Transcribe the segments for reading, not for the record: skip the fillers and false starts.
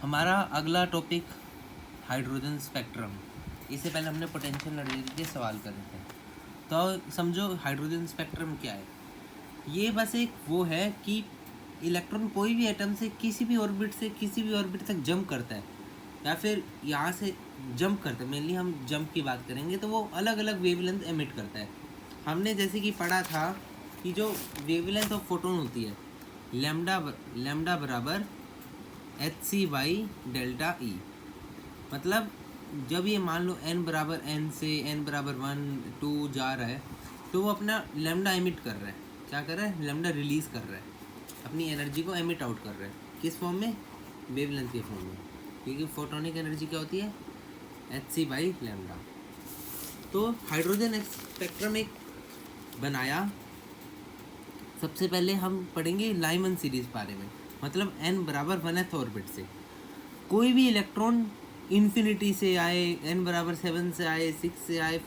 हमारा अगला topic hydrogen spectrum. इससे पहले हमने पोटेंशियल एनर्जी के सवाल करे थे। तो समझो हाइड्रोजन स्पेक्ट्रम क्या है। ये बस एक वो है कि इलेक्ट्रॉन कोई भी एटम से किसी भी ऑर्बिट तक जंप करता है या फिर यहाँ से जंप करता है। मेनली हम जंप की बात करेंगे तो वो अलग अलग वेवलेंथ एमिट करता है। हमने जैसे कि पढ़ा था कि जो वेवलेंथ ऑफ फोटोन होती है लैम्डा बराबर hc/Δe। मतलब जब ये मान लो n बराबर n से n बराबर 1 2 जा रहा है तो वो अपना लैम्डा एमिट कर रहा है। क्या कर रहा है? लैम्डा रिलीज़ कर रहा है, अपनी एनर्जी को एमिट आउट कर रहा है। किस फॉर्म में? वेवलेंथ के फॉर्म में, क्योंकि फोटोनिक एनर्जी क्या होती है? hc/λ। तो हाइड्रोजन स्पेक्ट्रम एक बनाया। सबसे पहले हम पढ़ेंगे लाइमन सीरीज बारे में। मतलब n बराबर 1th ऑर्बिट से कोई भी इलेक्ट्रॉन इन्फिनिटी से आए, n बराबर 7 से आए, 6 से आए,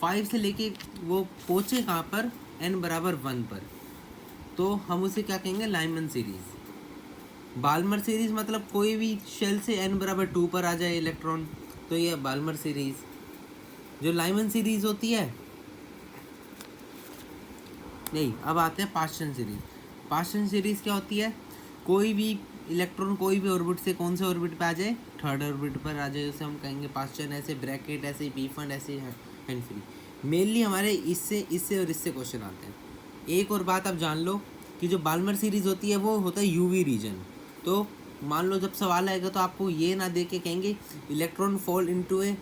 5 से लेके वो पहुँचे कहाँ पर? n बराबर 1 पर। तो हम उसे क्या कहेंगे? Lyman series. बाल्मर सीरीज मतलब कोई भी शेल से n बराबर 2 पर आ जाए इलेक्ट्रॉन, तो ये बाल्मर सीरीज। जो लाइमन सीरीज होती है नहीं, अब आते हैं पास्टन सीरीज। पास्टन सीरीज क्या होती है? कोई भी इलेक्ट्रॉन कोई भी ऑर्बिट से कौन से ऑर्बिट पे आ जाए? थर्ड ऑर्बिट पर आ जाए, उसे हम कहेंगे पास्टन। ऐसे ब्रैकेट, ऐसे पी फंड, ऐसे हैंड फ्री। मेनली हमारे इससे और इससे क्वेश्चन आते हैं। एक और बात आप जान लो कि जो बाल्मर सीरीज होती है वो होता है यूवी रीजन। तो मान लो जब सवाल आएगा तो आपको ये ना दे के कहेंगे इलेक्ट्रॉन फॉल इनटू ए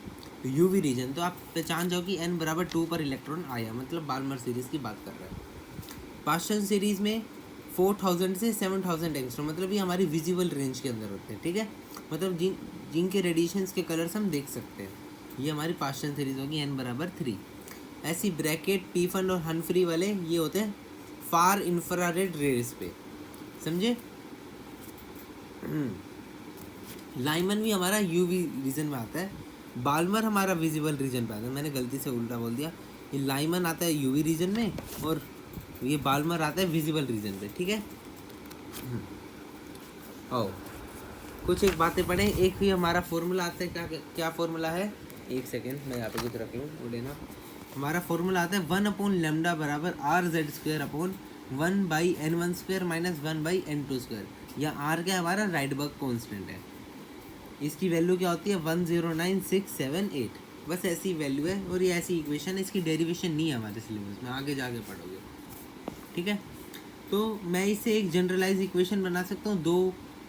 यूवी रीजन, तो आप पहचान जाओ कि n बराबर 2 पर इलेक्ट्रॉन आया, मतलब बाल्मर सीरीज की बात कर रहा है। पास्टन सीरीज में 4000 से 7000 एंगस्ट्रॉम, मतलब ये हमारी विजिबल रेंज के अंदर होते हैं। ठीक है, मतलब जिनके रेडिएशंस के कलर्स हम देख सकते हैं, ये हमारी पास्टन सीरीज होगी n बराबर 3। ऐसी ब्रैकेट, पी फंड और हनफ्री वाले ये होते हैं फार इंफ्रारेड रेज पे, समझे। लाइमन भी हमारा यूवी रीजन में आता है, बाल्मर हमारा विजिबल रीजन पे आता है। मैंने गलती से उल्टा बोल दिया। ये लाइमन आता है यूवी रीजन में और ये बाल्मर आता है विजिबल रीजन पे। ठीक है। ओ कुछ एक बातें पढ़ें। एक ही हमारा फॉर्मूला आता है। क्या फॉर्मूला है? एक सेकेंड, मैं यहाँ पे कुछ रख लूँ, वो लेना। हमारा फॉर्मूला आता है 1/λ बराबर RZ² 1/n1² माइनस 1/n2²। या R क्या हमारा? राइडबर्ग कॉन्स्टेंट है। इसकी वैल्यू क्या होती है? 109678। बस ऐसी वैल्यू है और ये ऐसी इक्वेशन है। इसकी डेरिवेशन नहीं है हमारे सिलेबस में, आगे जाके पढ़ोगे। ठीक है, तो मैं इससे एक जनरलाइज इक्वेशन बना सकता हूँ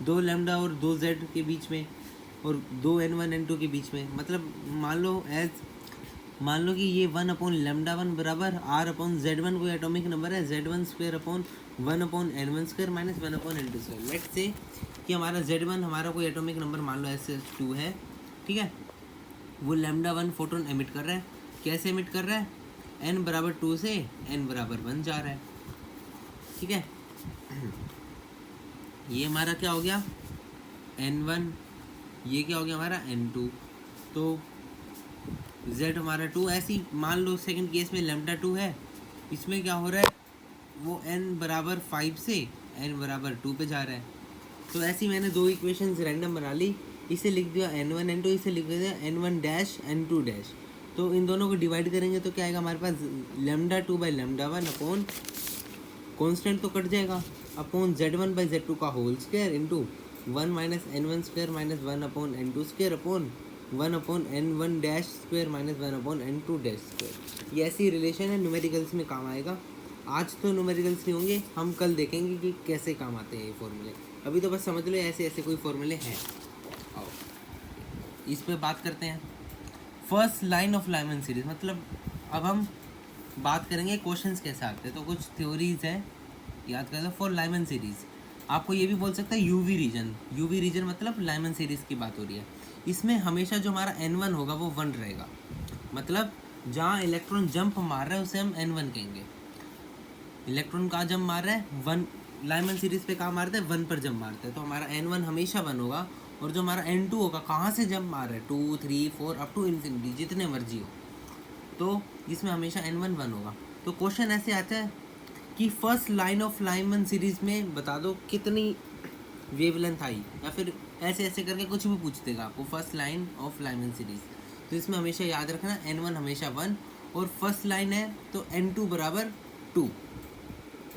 दो लैम्डा और 2z के बीच में और 2n1 n2 के बीच में। मतलब मान लो कि ये 1/λ1 बराबर R/Z1 कोई एटॉमिक नंबर है, Z1² 1/n1² minus 1/n2²। Let's say कि हमारा Z1 हमारा कोई एटॉमिक नंबर मान लो SS2 है। ठीक है, वो λ1 फोटोन एमिट कर रहा है। कैसे एमिट कर रहा है? n बराबर 2 से n बराबर 1 जा रहा है। ठीक है, ये हमारा क्या हो गया? n1। ये क्या हो गया हमारा? n2। तो z हमारा 2। ऐसी मान लो सेकंड केस में λ2 है, इसमें क्या हो रहा है? वो n बराबर 5 से n बराबर 2 पे जा रहा है। तो ऐसी मैंने दो इक्वेशंस रैंडम बना ली। इसे लिख दिया n1 n2, इसे लिख दिया n1 n2। तो इन दोनों को डिवाइड करेंगे तो क्या आएगा हमारे पास? λ2/λ1 अपॉन कॉन्स्टेंट तो कट जाएगा, अपॉन Z1/Z2 का whole square into 1 minus n1² minus 1/n2² upon 1/n1² minus 1/n2²। ये ऐसी रिलेशन है, न्यूमेरिकल्स में काम आएगा। आज तो न्यूमेरिकल्स नहीं होंगे, हम कल देखेंगे कि कैसे काम आते हैं ये फॉर्मूले। अभी तो बस समझ लो ऐसे ऐसे कोई फॉर्मूले हैं। आओ इस पे बात करते हैं। First line of Lyman series, मतलब अब हम बात करेंगे क्वेश्चंस कैसे आते हैं। तो कुछ थ्योरीज हैं, याद कर लो। फॉर लाइमन सीरीज आपको ये भी बोल सकता है यूवी रीजन मतलब लाइमन सीरीज की बात हो रही है। इसमें हमेशा जो हमारा n1 होगा वो 1 रहेगा। मतलब जहाँ इलेक्ट्रॉन जंप मार रहा है उसे हम n1 कहेंगे। इलेक्ट्रॉन कहाँ जंप मार रहा है? 1। लाइमन सीरीज पे कहाँ मारता है? 1 पर जंप मारता है, तो हमारा n1 हमेशा 1 होगा। और जो हमारा n2 होगा, कहाँ से जंप मार रहा है? 2 3 4 अप टू इन्फिनिटी, जितने मर्जी हो, तो इसमें हमेशा n1 1 होगा। तो क्वेश्चन ऐसे आता है कि first line of Lyman series में बता दो कितनी वेवलेंथ आई, या फिर ऐसे ऐसे करके कुछ भी पूछ देगा आपको, first line of Lyman series. तो इसमें हमेशा याद रखना n1 हमेशा 1, और फर्स्ट लाइन है तो n2 बराबर 2।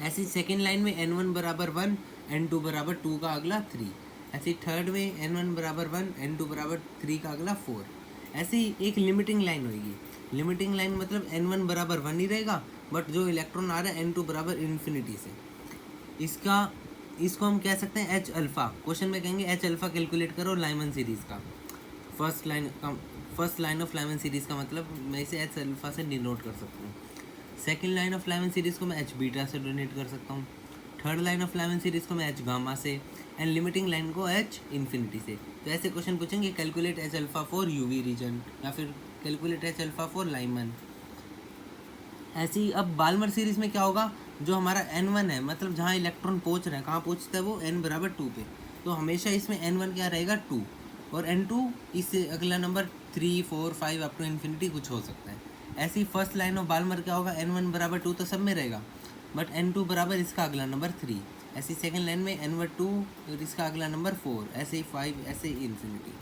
ऐसी सेकेंड लाइन में n1 बराबर 1, n2 बराबर 2 का अगला 3। ऐसे थर्ड में n1 बराबर 1, n2 बराबर 3 का अगला 4। ऐसे ही एक लिमिटिंग लाइन होगी। लिमिटिंग लाइन मतलब n1 बराबर 1 ही रहेगा, बट जो इलेक्ट्रॉन आ रहा है n2 बराबर इन्फिनिटी से, इसको हम कह सकते हैं एच अल्फ़ा। क्वेश्चन में कहेंगे एच अल्फ़ा कैलकुलेट करो लाइमन सीरीज़ का। First line of Lyman series का मतलब मैं इसे एच अल्फ़ा से डिनोट कर सकता हूँ। Second line of Lyman series को मैं एच बीटा से डिनोट कर सकता हूँ। Third line of Lyman series को मैं एच गामा से, एंड लिमिटिंग लाइन को एच इन्फिनिटी से। तो ऐसे क्वेश्चन पूछेंगे calculate H alpha for UV region, या फिर calculate H alpha for Lyman. ऐसे ही अब बाल्मर सीरीज़ में क्या होगा, जो हमारा n1 है, मतलब जहाँ इलेक्ट्रॉन पहुँच रहा है, कहाँ पहुँचता है वो n बराबर 2 पे, तो हमेशा इसमें n1 क्या रहेगा 2, और n2 इससे अगला नंबर 3, 4, 5 अप टू इन्फिनिटी कुछ हो सकता है। ऐसी फर्स्ट लाइन ऑफ बाल्मर क्या होगा, n1 बराबर 2 तो सब में रहेगा, बट n2 बराबर इसका अगला नंबर 3। ऐसी सेकेंड लाइन में n1 2 और इसका अगला नंबर 4, ऐसे ही 5, ऐसे ही इन्फिनिटी।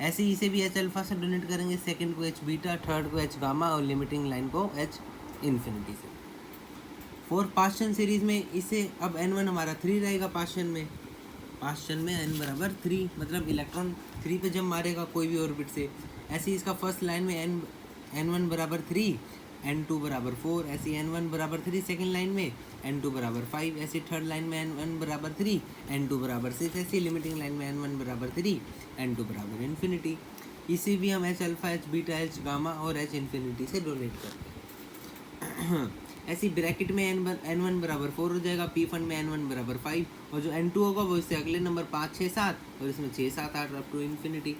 ऐसे ही इसे भी एच अल्फ़ा से डोनेट करेंगे, सेकेंड को एच बीटा, थर्ड को एच गामा, और लिमिटिंग लाइन को एच इन्फिनिटी से। फॉर पास्चन सीरीज में इसे अब n1 हमारा 3 रहेगा। पास्चन में n बराबर 3, मतलब इलेक्ट्रॉन 3 पे जब मारेगा कोई भी ऑर्बिट से। ऐसे ही इसका फर्स्ट लाइन में n1 बराबर 3, n2 बराबर 4। ऐसे n1 बराबर 3 सेकेंड लाइन में, n2 बराबर 5। ऐसे थर्ड लाइन में n1 बराबर 3, n2 बराबर 6। ऐसी लिमिटिंग लाइन में n1 बराबर 3, n2 बराबर इन्फिनिटी। इसे भी हम H alpha, H beta, H gamma और एच इन्फिनिटी से डोनेट करते हैं। ऐसी ब्रैकेट में n1 बराबर 4 हो जाएगा, पी फंड में n1 बराबर 5, और जो n2 होगा वो इससे अगले नंबर 5, 6, 7, और इसमें 6, 7, 8 अप टू इन्फिनिटी।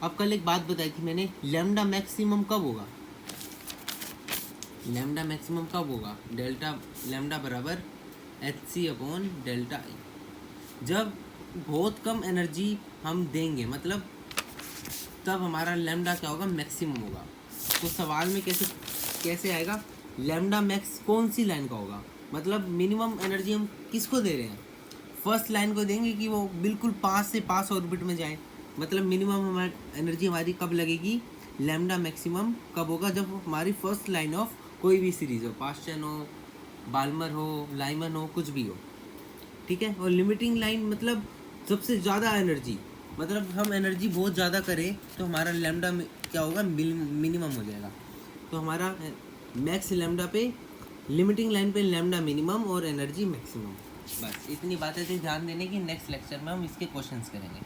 अब कल एक बात बताई थी मैंने, लैम्डा मैक्सिमम कब होगा? डेल्टा लैम्डा बराबर HC अपॉन डेल्टा I। जब बहुत कम एनर्जी हम देंगे, मतलब तब हमारा लैम्डा क्या होगा, मैक्सिमम होगा। तो सवाल में कैसे आएगा, लैम्डा मैक्स कौन सी लाइन का होगा, मतलब मिनिमम एनर्जी हम किसको दे रहे हैं? फर्स्ट लाइन को देंगे कि वो बिल्कुल पास से पास ऑर्बिट में जाए, मतलब मिनिमम हमारी एनर्जी हमारी कब लगेगी, लैम्डा मैक्सिमम कब होगा, जब हमारी फर्स्ट लाइन ऑफ कोई भी सीरीज़ हो, पास्चन हो, बाल्मर हो, लाइमन हो, कुछ भी हो, ठीक है। और लिमिटिंग लाइन मतलब सबसे ज़्यादा एनर्जी, मतलब हम एनर्जी बहुत ज़्यादा करें तो हमारा लैम्डा क्या होगा, मिनिमम हो जाएगा। तो हमारा मैक्स लैम्डा पे, लिमिटिंग लाइन पे लैम्डा मिनिमम और एनर्जी मैक्सिमम। बस इतनी बातें थी ध्यान देने की। नेक्स्ट लेक्चर में हम इसके क्वेश्चंस करेंगे।